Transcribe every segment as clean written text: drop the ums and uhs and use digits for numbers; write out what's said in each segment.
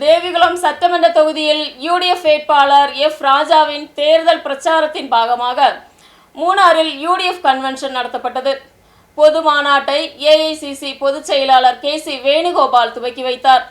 தேவிகுளம் சட்டமன்ற தொகுதியில் யூடிஎஃப் வேட்பாளர் எஃப் ராஜாவின் தேர்தல் பிரச்சாரத்தின் பாகமாக மூணாறில் யூடிஎஃப் கன்வென்ஷன் நடத்தப்பட்டது. பொது மாநாட்டை ஏஐசிசி பொதுச் செயலாளர் கேசி வேணுகோபால் துவக்கி வைத்தார்.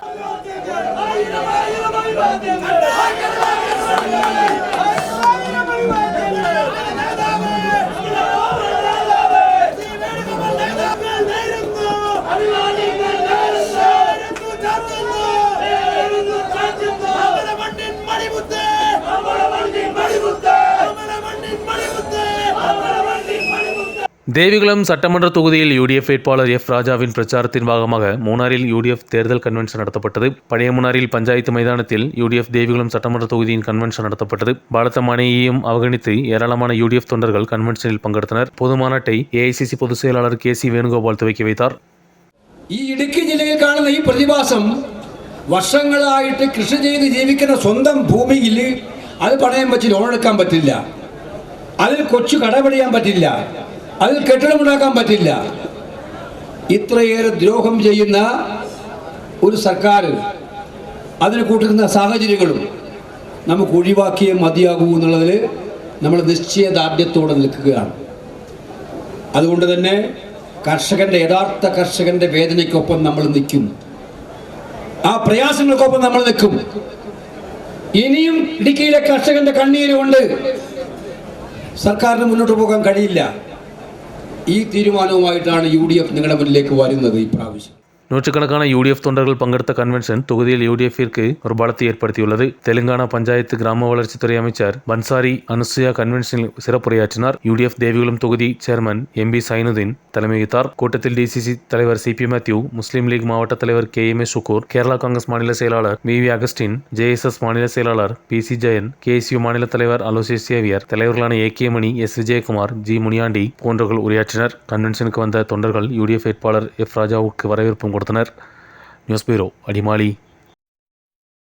தேவிகுளம் சட்டமன்ற தொகுதியில் யூடிஎஃப் வேட்பாளர் எஃப் ராஜாவின் பிரச்சாரத்தின் பாகமாக மூணாறில் யூடிஎஃப் தேர்தல் கன்வென்ஷன் நடத்தப்பட்டது. பழைய மூணாறில் பஞ்சாயத்து மைதானத்தில் யூடிஎஃப் தேவிகுளம் சட்டமன்ற தொகுதியின் கன்வென்ஷன் நடத்தப்பட்டது. பலத்த மழையையும் அவகணித்து ஏராளமான யூடிஎஃப் தொண்டர்கள் கன்வென்ஷனில் பங்கெடுத்தனர். பொது மாநாட்டை ஏஐசிசி பொதுச் செயலாளர் கேசி വേണുഗോപാൽ തുവക്കി வைத்தார். ഈ ഇടുക്കി ജില്ലയിൽ കാണുന്ന ഈ പ്രതിഭാസം വർഷങ്ങളായിട്ട് കൃഷി ചെയ്ത് ജീവിക്കുന്ന സ്വന്തം ഭൂമിയിൽ അത് പണയം വെച്ച് ലോൺ എടുക്കാൻ പറ്റില്ല, അതിൽ കൊച്ചു കടപടിയാൻ പറ്റില്ല, അതിൽ കെട്ടിടമുണ്ടാക്കാൻ പറ്റില്ല. ഇത്രയേറെ ദ്രോഹം ചെയ്യുന്ന ഒരു സർക്കാർ അതിന് കൂട്ടുന്ന സാഹചര്യങ്ങളും നമുക്ക് ഒഴിവാക്കിയേ മതിയാകൂ എന്നുള്ളതിൽ നമ്മൾ നിശ്ചയദാർഢ്യത്തോടെ നിൽക്കുകയാണ്. അതുകൊണ്ട് തന്നെ കർഷകൻ്റെ യഥാർത്ഥ കർഷകൻ്റെ വേദനയ്ക്കൊപ്പം നമ്മൾ നിൽക്കും, ആ പ്രയാസങ്ങൾക്കൊപ്പം നമ്മൾ നിൽക്കും. ഇനിയും ഇടുക്കിയിലെ കർഷകൻ്റെ കണ്ണീരുകൊണ്ട് സർക്കാരിന് മുന്നോട്ട് പോകാൻ കഴിയില്ല. ഈ തീരുമാനവുമായിട്ടാണ് യുഡിഎഫ് നിങ്ങളുടെ മുന്നിലേക്ക് വരുന്നത്. ഈ പ്രാവശ്യം நூற்றுக்கணக்கான யூடிஎஃப் தொண்டர்கள் பங்கெடுத்த கன்வென்ஷன் தொகுதியில் யூடிஎஃபிற்கு ஒரு பலத்தை ஏற்படுத்தியுள்ளது. தெலுங்கானா பஞ்சாயத்து கிராம வளர்ச்சித்துறை அமைச்சர் பன்சாரி அனுசுயா கன்வென்ஷனில் சிறப்புரையாற்றினார். யூடிஎஃப் தேவிகுளம் தொகுதி சேர்மன் எம்பி சைனுதீன் தலைமை வகித்தார். கூட்டத்தில் டிசிசி தலைவர் சிபி மேத்யூ, முஸ்லீம் லீக் மாவட்ட தலைவர் KMA சுக்கூர், கேரளா காங்கிரஸ் மாநில செயலாளர் VV அகஸ்டின், JSS மாநில செயலாளர் PC ஜெயன், KSU மாநில தலைவர் அலோசியஸ் சேவியர், தலைவர்களான AK மணி, S விஜயகுமார், G முனியாண்டி போன்றவர்கள் உரையாற்றினர். கன்வென்ஷனுக்கு வந்த தொண்டர்கள் யூடிஎஃப் வேட்பாளர் எஃப் ராஜாவுக்கு வரவேற்பும் கொடுத்தனர். News bureau, Adimali.